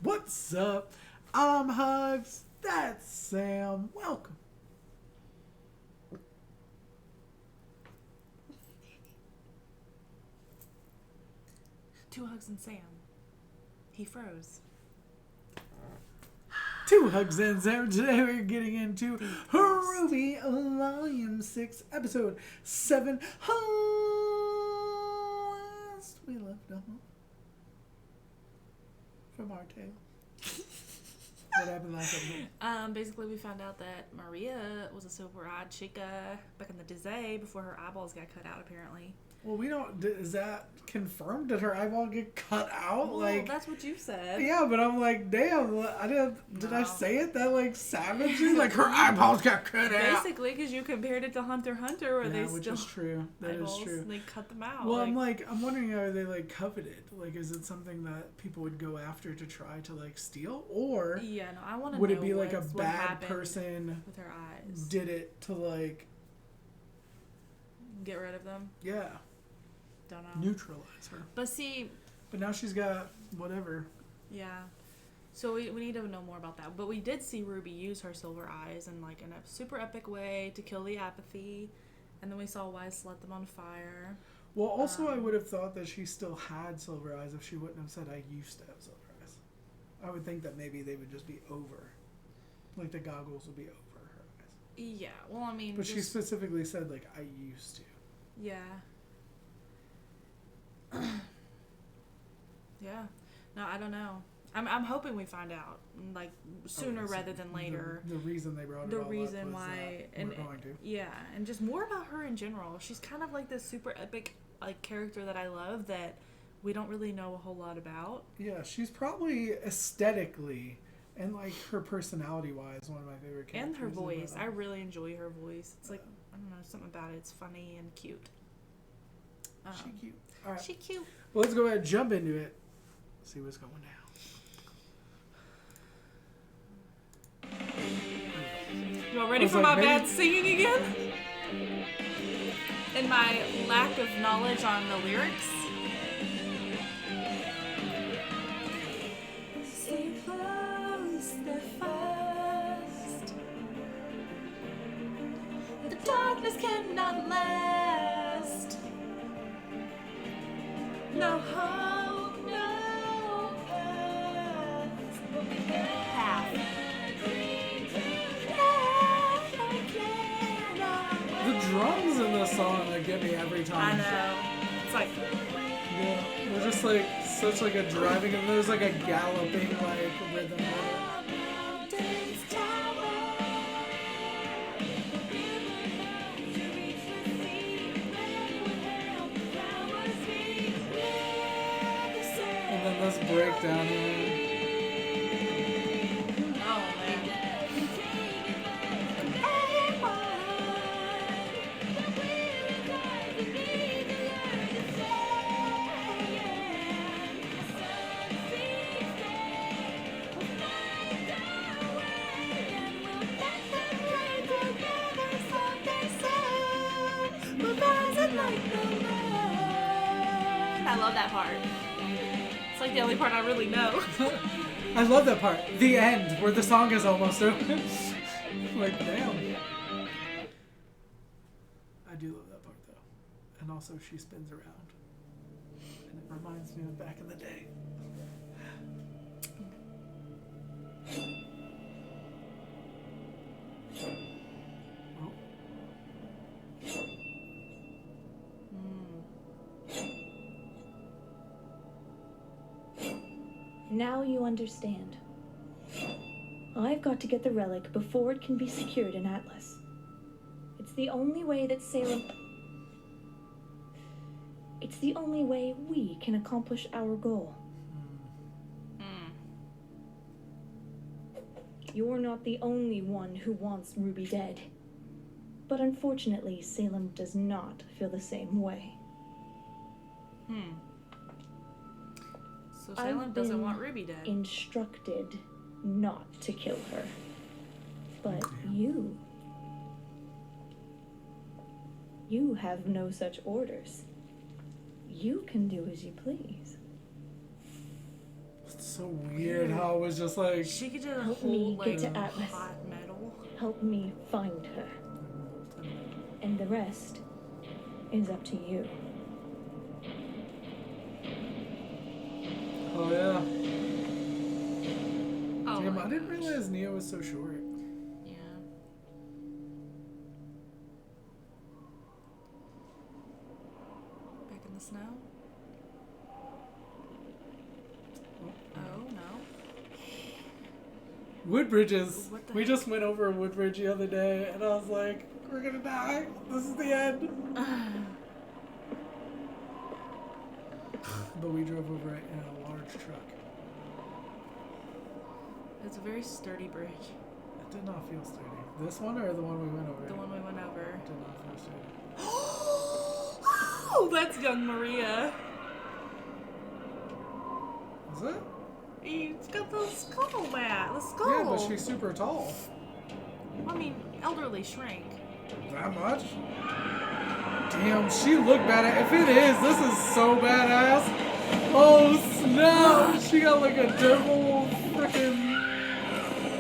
What's up? I'm Hugz. That's Sam. Welcome. To Hugz and Sam. He froze. Two Hugz and Sam. Today we're getting into RWBY Volume 6, Episode 7. Last we left off from our tale. What happened last episode? Basically we found out that Maria was a silver-eyed chica back in the day before her eyeballs got cut out, apparently. Well, we don't... Is that confirmed? Did her eyeball get cut out? Well, like, that's what you said. yeah, but I'm like, damn, did I No. say it that, like, savagely? Like, her eyeballs got cut out. Basically, because you compared it to Hunter x Hunter, where they Which still... is true. That eyeballs, is true. They cut them out. Well, I'm wondering, are they, like, coveted? Like, is it something that people would go after to try to, like, steal? Or yeah, no, I want to know would it be, like, a what bad happened person with her eyes. did it to, like... Get rid of them? Yeah. Don't know. Neutralize her. But see... But now she's got whatever. Yeah. So we need to know more about that. But we did see Ruby use her silver eyes in a super epic way to kill the apathy. And then we saw Wise let them on fire. Well, also I would have thought that she still had silver eyes if she wouldn't have said, I used to have silver eyes. I would think that maybe they would just be over. Like the goggles would be over her eyes. Yeah, well, I mean... But she specifically said, like, I used to. Yeah. Yeah. No, I don't know. I'm hoping we find out, like, sooner rather than later. The reason they brought it all up was why we're going to. Yeah, and just more about her in general. She's kind of like this super epic, like, character that I love that we don't really know a whole lot about. Yeah, she's probably aesthetically and, like, her personality-wise one of my favorite characters. And her voice. I really enjoy her voice. It's like, I don't know, something about it. It's funny and cute. She cute. All right. She cute. Well, let's go ahead and jump into it. See what's going down. Y'all ready for my bad singing again? And my lack of knowledge on the lyrics? Stay close, stay fast. The darkness cannot last. No hope, no path. The drums in this song that get me every time. I know. It's like... Yeah, they're just like such like a driving, and there's like a galloping like rhythm. And then this breakdown here. I love that part. It's like the only part I really know. I love that part. The end, where the song is almost over. Like, damn. I do love that part, though. And also, she spins around. And it reminds me of back in the day. Now you understand. I've got to get the relic before it can be secured in Atlas. It's the only way that Salem... It's the only way we can accomplish our goal. You're not the only one who wants Ruby dead. But unfortunately, Salem does not feel the same way. So Salem doesn't want Ruby dead. Instructed not to kill her. But you have no such orders. You can do as you please. So weird how it was just like. She could just Help hold me like get to Atlas. hot metal. Help me find her. And the rest is up to you. Oh yeah. Oh Damn, my I didn't gosh. realize Neo was so short. Yeah. Back in the snow. Oh no. Woodbridges. What the We heck? just went over a Woodbridge the other day, and I was like, we're gonna die. This is the end. But we drove over it in a large truck. It's a very sturdy bridge. It did not feel sturdy. This one or the one we went over? The one we went over. It did not feel sturdy. Oh, that's young Maria. Is it? He's got the skull mat. The skull. Yeah, but she's super tall. I mean, elderly shrink. That much? Damn, she looked badass. If it is, this is so badass. Oh snap! She got like a double freaking.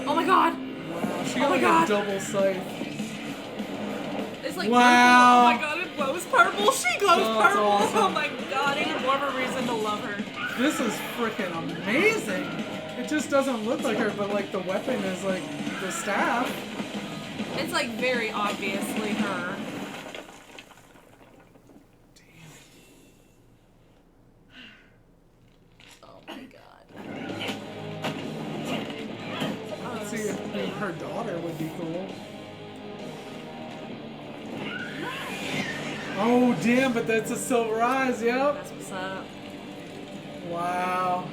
Oh my god! Wow, she Oh got my like God. a double scythe. It's like Wow. purple. Oh my god, it glows purple. She glows Oh, that's purple. awesome. Oh my god, even more of a reason to love her. This is freaking amazing. It just doesn't look like her, but like the weapon is like the staff. It's like very obviously her. Oh my god. Let's see if maybe her daughter would be cool. Oh damn, but that's a silver eyes, yep. That's what's up. Wow.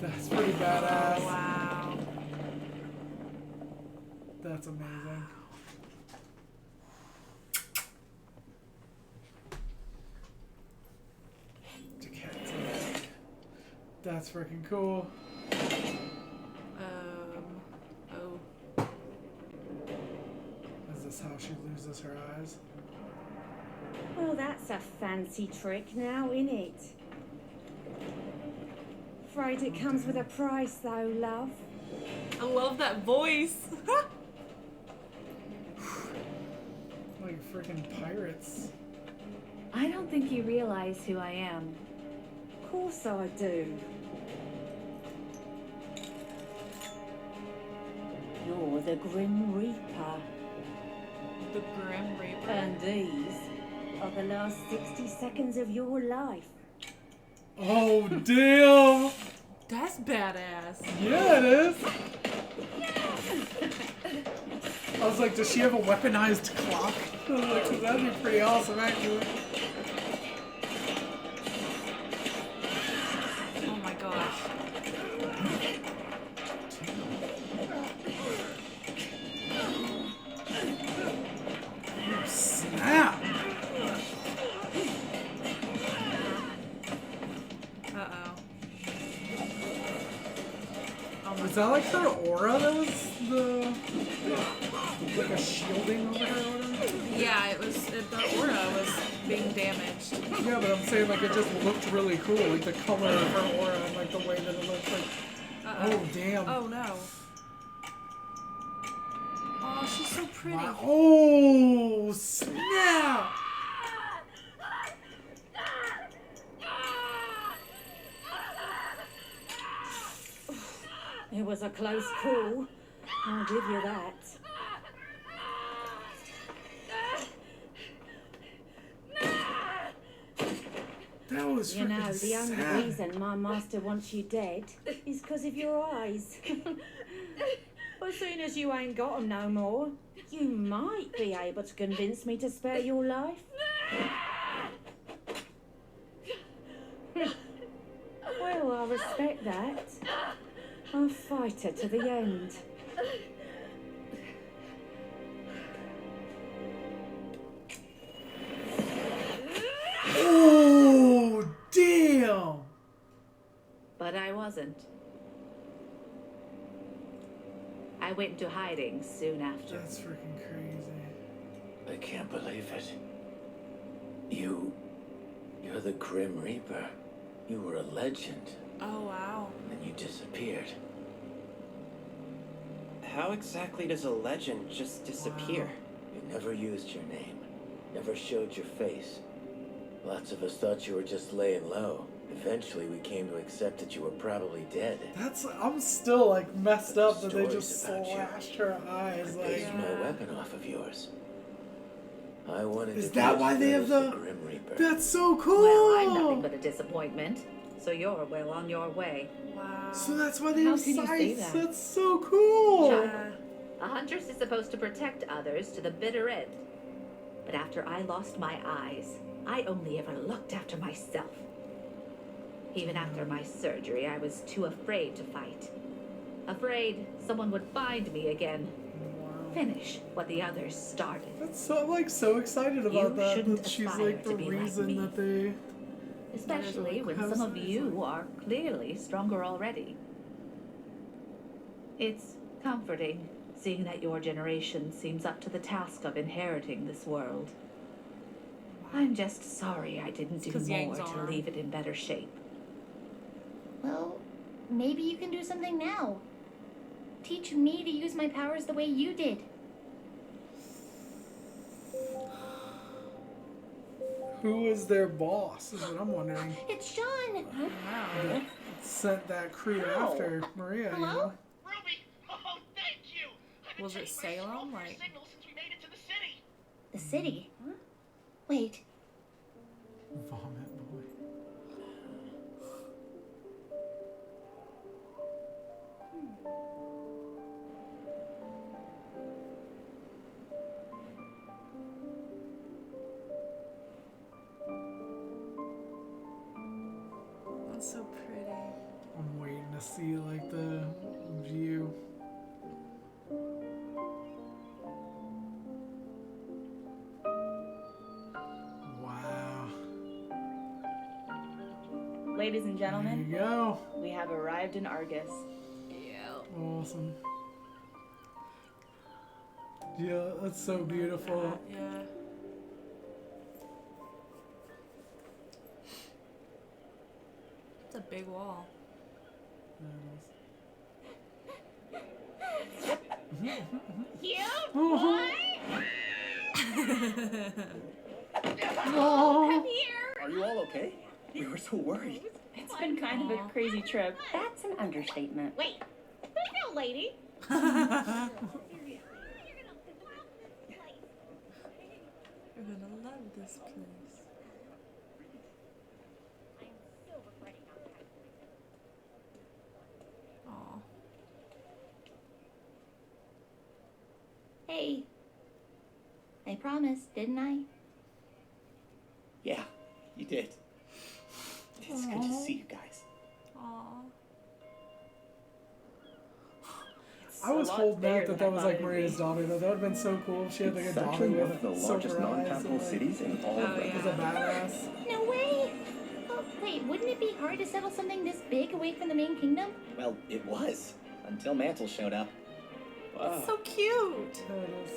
That's pretty badass. Oh, wow. That's amazing. That's freaking cool. Oh. Is this how she loses her eyes? Well, that's a fancy trick now, innit? Afraid it comes with a price, though, love. I love that voice. Like freaking pirates. I don't think you realize who I am. Of course I do. You're the Grim Reaper. The Grim Reaper. And these are the last 60 seconds of your life. Oh damn! That's badass. Yeah, it is. I was like, does she have a weaponized clock? I was like, 'cause that'd be pretty awesome, actually. Oh my gosh. Snap! Uh-oh. Oh my Was that like her aura that was like a shielding over her or whatever? Yeah, the aura was being damaged. Yeah, but I'm saying like it just looked really cool, like the color of her aura and like the way that it looked like. Uh-oh. Oh damn! Oh no. Oh, she's so pretty. Wow. Oh snap! It was a close call. I'll give you that. That was You know, freaking the only sad. reason my master wants you dead is because of your eyes. As soon as you ain't got 'em no more, you might be able to convince me to spare your life. Well, I respect that. I'll fight her to the end. Oh damn! But I wasn't. I went into hiding soon after. That's freaking crazy. I can't believe it. You're the Grim Reaper. You were a legend, Oh wow. and you disappeared. How exactly does a legend just disappear? You never used your name, never showed your face. Lots of us thought you were just laying low. Eventually, we came to accept that you were probably dead. I'm still like messed up that they Stories just about you. slashed her eyes. Like, Based my weapon off of yours. I wanted is to that be why as they good have as the? Grim Reaper. That's so cool. Well, I'm nothing but a disappointment. So you're well on your way. Wow. So that's why they How have can you say sights. that? That's so cool. Yeah. A huntress is supposed to protect others to the bitter end. But after I lost my eyes, I only ever looked after myself. Even after my surgery, I was too afraid to fight. Afraid someone would find me again. Finish what the others started. That's so I'm like so excited about You that. shouldn't That she's aspire like the to be like reason me. that they. Especially when How's some of that? you are clearly stronger already. It's comforting seeing that your generation seems up to the task of inheriting this world. I'm just sorry I didn't do 'cause more Yang's to arm. leave it in better shape. Well, maybe you can do something now. Teach me to use my powers the way you did. Who is their boss? Is what I'm wondering. It's Sean. Wow. That sent that crew after Maria. You Hello? know. Ruby! Oh, thank you! I've been Was it checking my Salem? cell for a Like- signal since we made it to the city. The city. Wait, Vomit boy. That's so pretty. I'm waiting to see like the view. Wow. Ladies and There gentlemen, you go. we have arrived in Argus. Awesome. Yeah, that's so beautiful. Yeah. It's a big wall. cute Oh. Come here. Are you all okay? We were so worried. It's been kind of a crazy trip. That's an understatement. Wait, there's no lady. You're gonna love this place. Aw. Hey, I promised, didn't I? Yeah, you did. It's good to see you guys. Aw. I was a lot holding bigger out that than I that was thought like it would Maria's be. daughter. Though that would have been so cool if she had like a It's daughter actually one with of the largest silver eyes non-capital and, like, cities in all Oh, of Redmond. was a badass. No way. Oh, wait, wouldn't it be hard to settle something this big away from the main kingdom? Well, it was. Until Mantle showed up. Wow. So cute. There it is.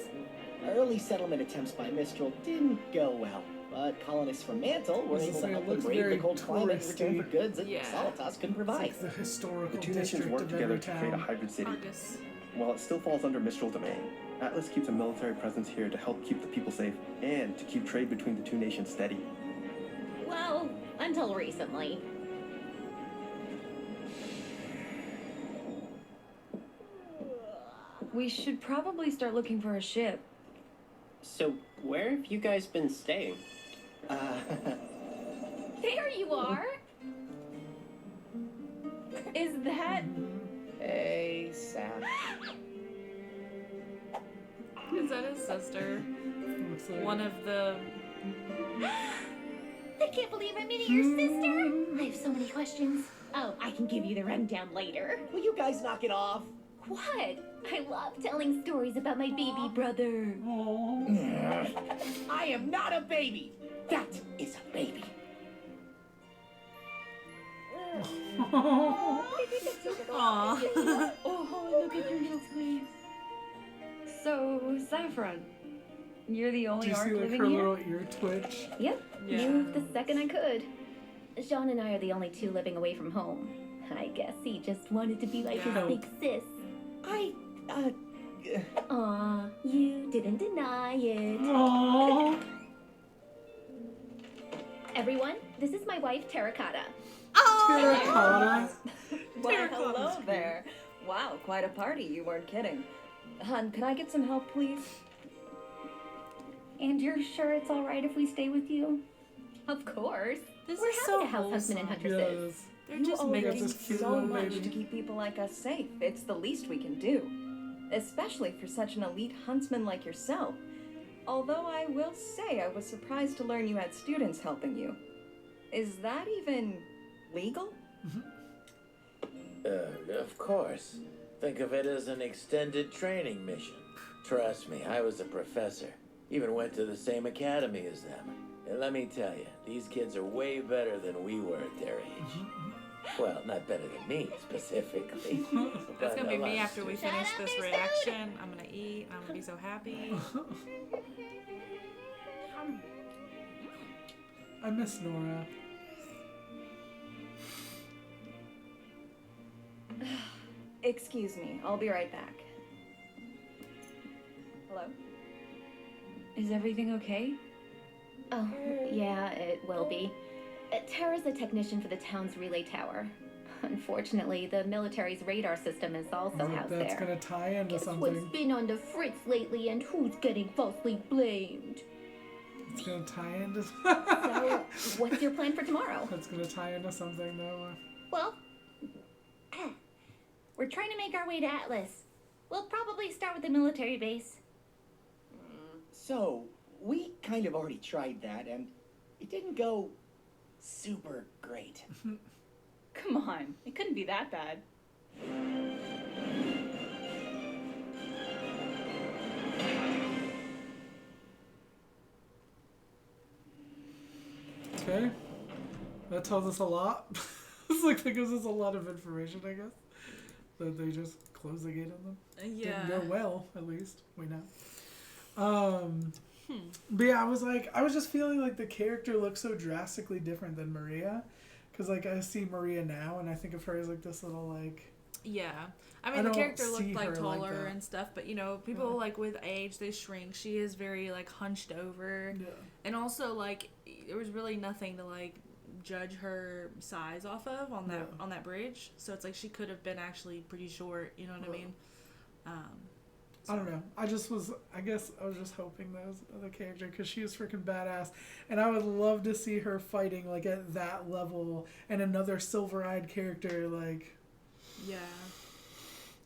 Early settlement attempts by Mistral didn't go well. But colonists from Mantle were I was able to gonna say, it help them looks brave the very cold climate in return for touristy. goods that Yeah. Solitas couldn't It's provide. like the historical The two nations district work of together every to create a town. hybrid city. Argus. While it still falls under Mistral domain, Atlas keeps a military presence here to help keep the people safe and to keep trade between the two nations steady. Well, until recently. We should probably start looking for a ship. So, where have you guys been staying? There you are. Is that... Hey, Sap. Is that his sister? Looks like One of the. I can't believe I'm meeting your sister. I have so many questions. Oh, I can give you the rundown later. Will you guys knock it off? What? I love telling stories about my baby brother. I am not a baby. That is a baby. Aw. Oh, look at your little sleeves. So, Saffron, you're the Do only you orc see like living her here? little ear twitch? Yep, Yeah. moved the second I could. Jean and I are the only two living away from home. I guess he just wanted to be like his big sis. Aw, you didn't deny it. Aww. Everyone, this is my wife, Terracotta. Terracotta. Well, hello there. Wow, quite a party. You weren't kidding. Hun, can I get some help, please? And you're sure it's all right if we stay with you? Of course. This We're is happy so to house husband and wholesome. huntresses. Yes. They're You just all making do this cute so little much baby. to keep people like us safe. It's the least we can do. Especially for such an elite huntsman like yourself. Although I will say I was surprised to learn you had students helping you. Is that even legal? Of course. Think of it as an extended training mission. Trust me, I was a professor. Even went to the same academy as them. And let me tell you, these kids are way better than we were at their age. Well, not better than me, specifically. That's gonna but be a lot me after we finish up, this there's reaction. I'm gonna eat. I'm gonna be so happy. I miss Nora. Excuse me, I'll be right back. Hello? Is everything okay? Oh, yeah, it will be. Tara's a technician for the town's relay tower. Unfortunately, the military's radar system is also housed That's there. gonna tie into Guess something. what's been on the fritz lately and who's getting falsely blamed? It's gonna tie into. So, what's your plan for tomorrow? That's gonna tie into something though. Well, we're trying to make our way to Atlas. We'll probably start with the military base. So, we kind of already tried that, and it didn't go super great. Come on, it couldn't be that bad. Okay, that tells us a lot. It's like that gives us a lot of information, I guess. That they just closed the gate on them. Yeah. Didn't go well, at least we know. But yeah, I was just feeling like the character looks so drastically different than Maria, because like I see Maria now and I think of her as like this little like. Yeah. I I mean, the don't character see looked like her like taller that. and stuff, but you know, people Yeah. like with age, they shrink. She is very like hunched over. Yeah. And also like there was really nothing to like judge her size off of on that bridge. So it's like she could have been actually pretty short, you know what I mean? I don't know. I guess I was just hoping that was another character because she is freaking badass. And I would love to see her fighting like at that level and another silver-eyed character like. Yeah.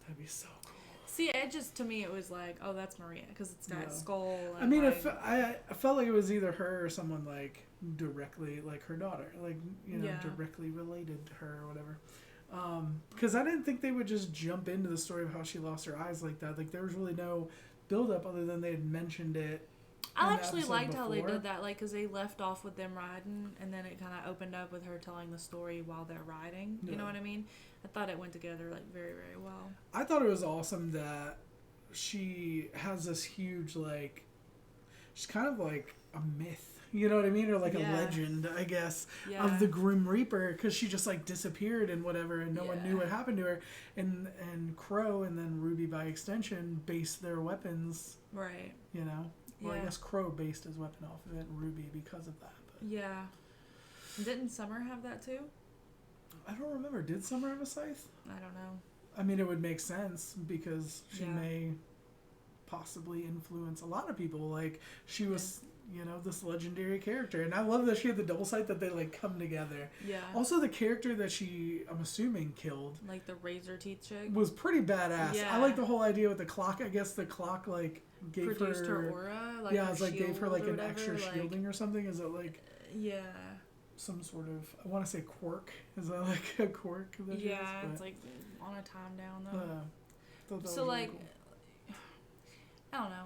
That'd be so cool. See, it just, to me, it was like, oh, that's Maria, because it's got Yeah. a skull. And I mean, like, I felt like it was either her or someone like directly, like her daughter, like, you know, Yeah. directly related to her or whatever. Because I didn't think they would just jump into the story of how she lost her eyes like that. Like, there was really no build-up other than they had mentioned it. I in the actually episode liked how they before. did that, like, because they left off with them riding, and then it kind of opened up with her telling the story while they're riding. You know Yeah. what I mean? I thought it went together, like, very, very well. I thought it was awesome that she has this huge, like, she's kind of like a myth, you know what I mean? Or like Yeah. a legend, I guess, Yeah. of the Grim Reaper, because she just like disappeared and whatever, and no one knew what happened to her. And Crow and then Ruby by extension based their weapons, Right. you know? Or I Yeah. guess Crow based his weapon off of it, and Ruby because of that. But Yeah. Didn't Summer have that, too? I don't remember. Did Summer have a scythe? I don't know. I mean, it would make sense because she Yeah. may possibly influence a lot of people. Like, she was, you know, this legendary character. And I love that she had the double sight that they, like, come together. Yeah. Also, the character that she, I'm assuming, killed Like the razor teeth chick? was pretty badass. Yeah. I like the whole idea with the clock. I guess the clock, like, gave Produced her... her aura? Like yeah, her it's like gave her, shield like, or an whatever, extra like- shielding or something. Is it, like... Yeah. Some sort of... I want to say quirk. Is that, like, a quirk? That she Yeah, has? it's But, like on a time down, though. thought that So, was like, really cool. I don't know.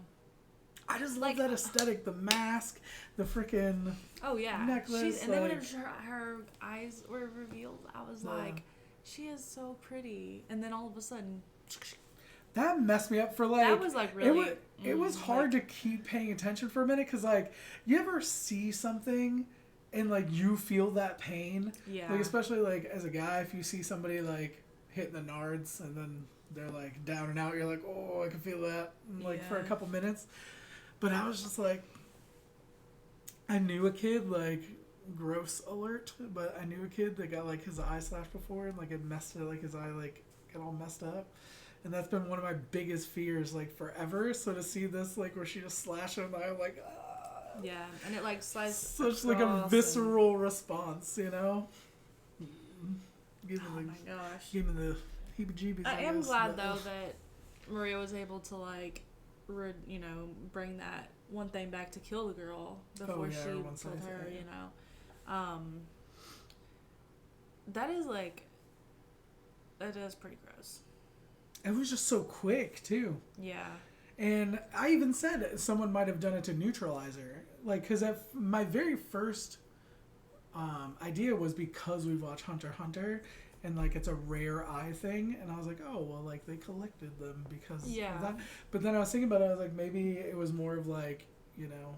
I just love that aesthetic, the mask, the freaking Oh yeah, necklace. and then like, whenever her eyes were revealed, I was Yeah. like, she is so pretty. And then all of a sudden, that messed me up for like. that was like really. It was hard to keep paying attention for a minute because like you ever see something and like you feel that pain. Yeah. Like especially like as a guy, if you see somebody like hitting the nards and then they're like down and out, you're like, oh, I can feel that, like for a couple minutes. But I was just like, I knew a kid, like, gross alert, but I knew a kid that got like his eye slashed before and like it messed it, like his eye like got all messed up. And that's been one of my biggest fears, like, forever. So to see this, like, where she just slashed him, I'm like, ah. Yeah, and it, like, slices such, like, a visceral response, you know? Oh, my gosh. Give me the heebie-jeebies, I am glad, though, that Maria was able to, like, you know, bring that one thing back to kill the girl before she killed her, you know? That is, like, that is pretty gross. It was just so quick, too. Yeah. And I even said someone might have done it to neutralize her. Like, because my very first idea was because we've watched Hunter x Hunter, and, like, it's a rare eye thing. And I was like, oh, well, like, they collected them because of that. But then I was thinking about it, I was like, maybe it was more of, like, you know,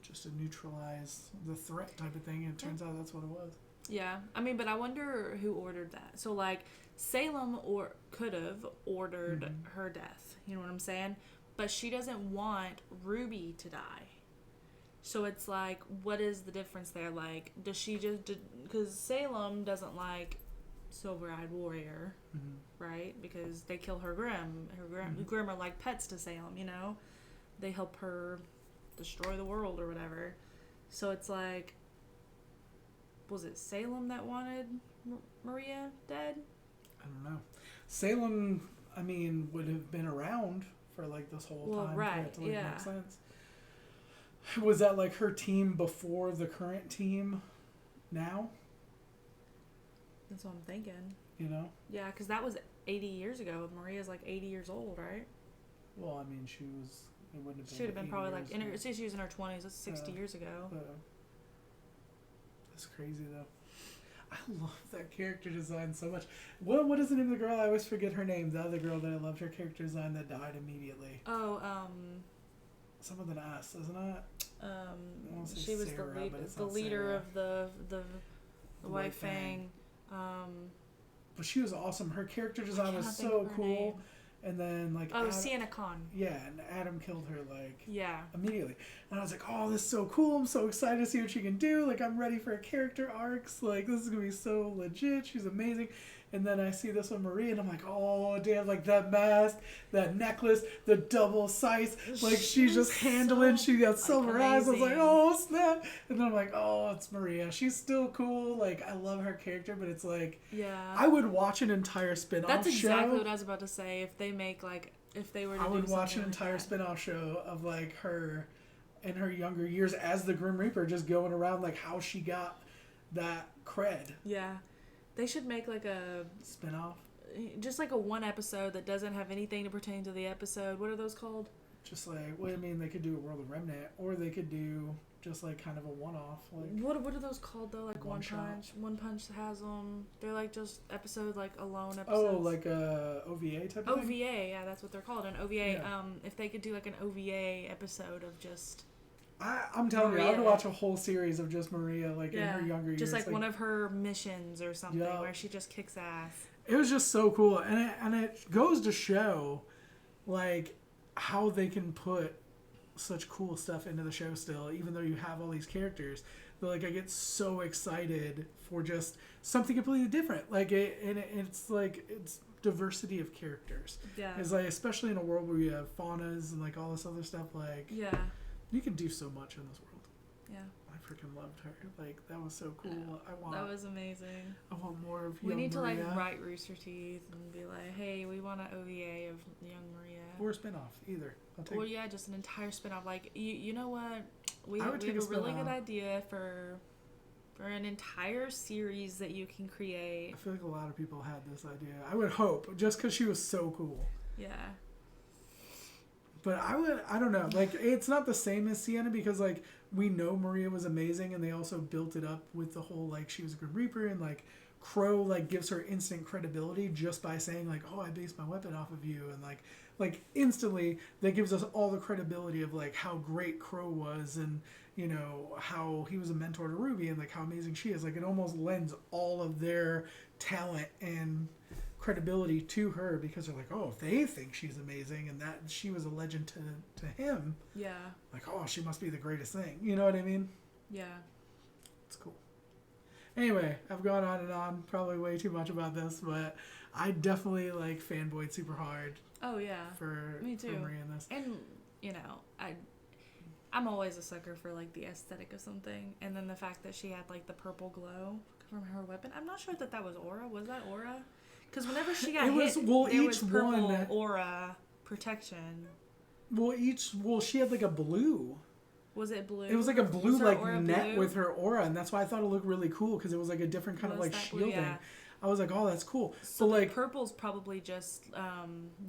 just to neutralize the threat type of thing. And it turns out that's what it was. Yeah. I mean, but I wonder who ordered that. So, like, Salem could have ordered her death. You know what I'm saying? But she doesn't want Ruby to die. So it's like, what is the difference there? Like, does she just... Because Salem doesn't like Silver-Eyed Warrior, right? Because they kill her Grimm. Grimm are like pets to Salem, you know? They help her destroy the world or whatever. So it's like... Was it Salem that wanted Maria dead? I don't know. Salem, I mean, would have been around for like this whole time. Right, for it to like make sense. Was that like her team before the current team now? That's what I'm thinking. You know? Yeah, because that was 80 years ago. Maria's like 80 years old, right? Well, I mean, she was... It wouldn't have been... She would have been probably like... Years, she was in her 20s. That's 60 years ago. That's crazy, though. I love that character design so much. What is the name of the girl? I always forget her name. The other girl that I loved her character design that died immediately. Oh, Some with an S, isn't it? She was Sarah, the leader of the White Fang. But she was awesome. Her character design was so cool. Name. And then like Sienna Khan. Yeah, and Adam killed her like immediately. And I was like, oh, this is so cool. I'm so excited to see what she can do. Like, I'm ready for character arcs. Like, this is gonna be so legit. She's amazing. And then I see this one, Marie, and I'm like, oh, damn, like that mask, that necklace, the double sights. Like, she's just handling. She got silver eyes. I was like, oh, snap. And then I'm like, oh, it's Maria. She's still cool. Like, I love her character, but it's like, I would watch an entire spin-off show. That's exactly what I was about to say. If they make, like, if they were to I would watch an entire spin-off show of, like, her in her younger years as the Grim Reaper, just going around, like, how she got that cred. Yeah. They should make like a spin-off, just like a one episode that doesn't have anything to pertain to the episode. What are those called? Just like, well, I mean, they could do a World of Remnant, or they could do just like kind of a one-off. Like what are those called though? Like One Punch. One Punch has them. They're like just episode like alone episodes. Oh, like a OVA type of thing? OVA, yeah, that's what they're called. An OVA. Yeah. If they could do like an OVA episode of just. I'm telling you, I would watch a whole series of just Maria, like in her younger years. Just like one of her missions or something where she just kicks ass. It was just so cool. And it goes to show, like, how they can put such cool stuff into the show still, even though you have all these characters. But, like, I get so excited for just something completely different. Like, it's like, it's diversity of characters. Yeah. It's like, especially in a world where you have faunas and, like, all this other stuff, like... Yeah. You can do so much in this world. Yeah. I freaking loved her. Like, that was so cool. That was amazing. I want more of We need Maria. to, like, write Rooster Teeth and be like, hey, we want an OVA of young Maria. Or a spinoff, either. Or, yeah, just an entire spinoff. Like, you know what? We have a really good idea for an entire series that you can create. I feel like a lot of people had this idea. I would hope, just because she was so cool. Yeah. But I don't know, like, it's not the same as Sienna because, like, we know Maria was amazing and they also built it up with the whole, like, she was a Grim Reaper and, like, Crow, like, gives her instant credibility just by saying, like, oh, I based my weapon off of you. And, like instantly, that gives us all the credibility of, like, how great Crow was and you know, how he was a mentor to Ruby and like how amazing she is. Like it almost lends all of their talent and credibility to her because they're like, oh, if they think she's amazing and that she was a legend to him. Yeah. Like, oh, she must be the greatest thing. You know what I mean? Yeah. It's cool. Anyway, I've gone on and on, probably way too much about this, but I definitely like fanboyed super hard. Oh yeah. Me too. For Marie in this. And you know, I'm always a sucker for like the aesthetic of something, and then the fact that she had like the purple glow from her weapon. I'm not sure that was aura. Was that aura? Because whenever she got hit, there was purple aura protection. Well, she had like a blue. Was it blue? It was like a blue like net blue? With her aura, and that's why I thought it looked really cool because it was like a different kind of like shielding. Yeah. I was like, oh, that's cool. So like purple's probably just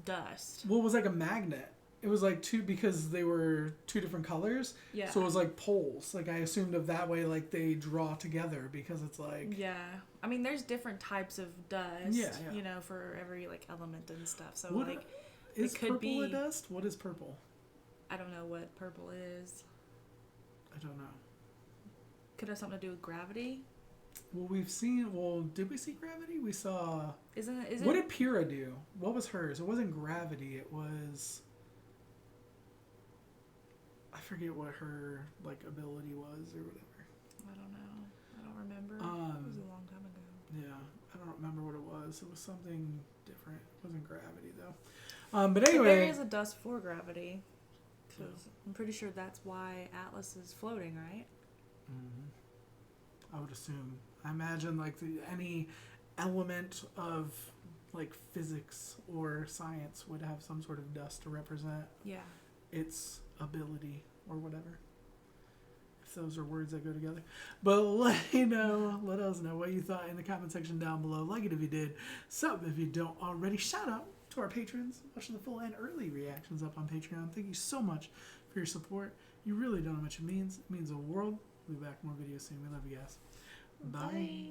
dust. Well, it was like a magnet. It was like two because they were two different colors. Yeah. So it was like poles. Like I assumed of that way, like they draw together because it's like. Yeah, I mean, there's different types of dust. Yeah. You know, for every like element and stuff. So what, like, is it could purple be a dust? What is purple? I don't know what purple is. I don't know. Could have something to do with gravity. Well, we've seen. Well, did we see gravity? We saw. Isn't it? What did Pyrrha do? What was hers? It wasn't gravity. It was. I forget what her like ability was or whatever. I don't know. I don't remember. It was a long time ago. Yeah, I don't remember what it was. It was something different. It wasn't gravity though. But anyway, but there is a dust for gravity. Because I'm pretty sure that's why Atlas is floating, right? Mm-hmm. I would assume. I imagine like any element of like physics or science would have some sort of dust to represent its ability or whatever. If those are words that go together. But let us know what you thought in the comment section down below. Like it if you did. Sub if you don't already. Shout out to our patrons, watching the full and early reactions up on Patreon. Thank you so much for your support. You really don't know how much it means. It means the world. We'll be back with more videos soon. We love you guys. Bye.